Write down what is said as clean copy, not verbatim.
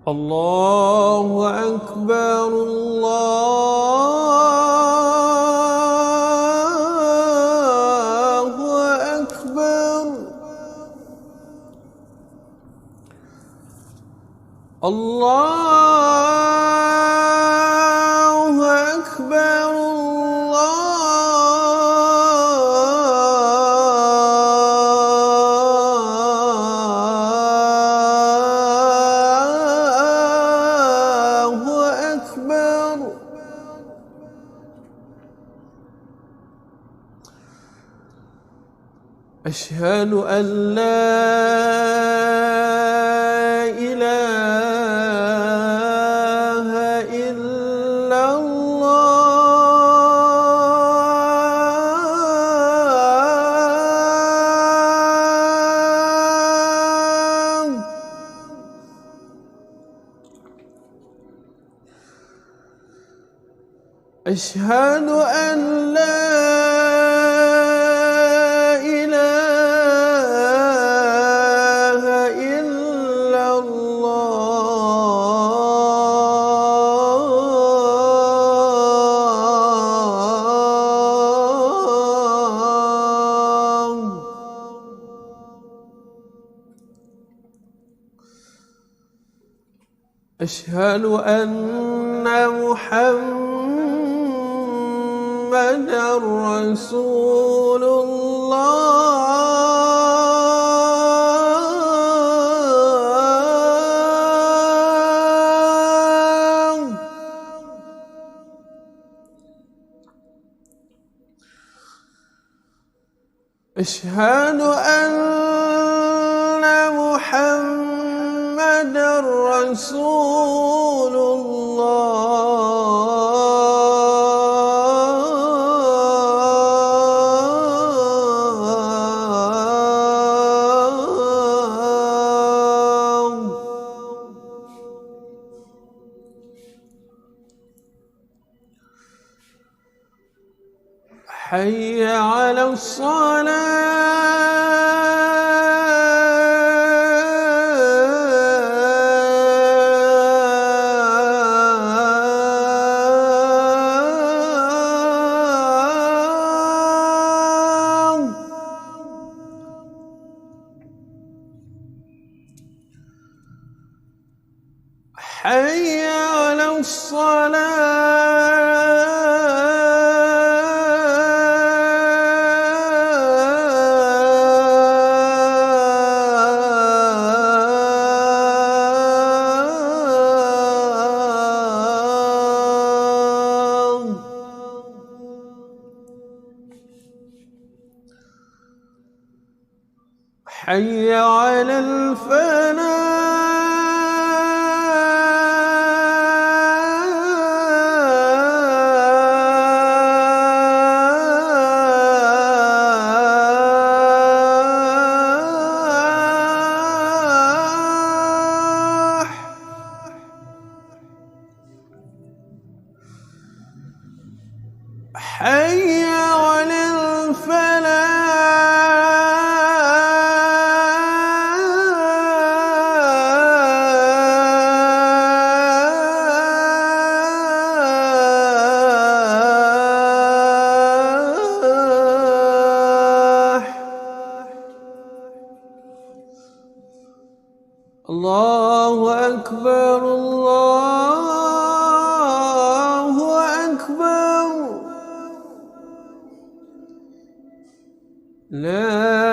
الله أكبر الله أكبر الله أكبر الله أكبر. أشهد أن لا إله إلا الله. أشهد أن لا إله إلا الله. أشهد أن محمدًا رسول الله. أشهد أن محمدًا رسول الله. حي على الصلاة. حي على الصلاة. حي على الفلاح. حي على الفلاح. الله أكبر الله أكبر. لا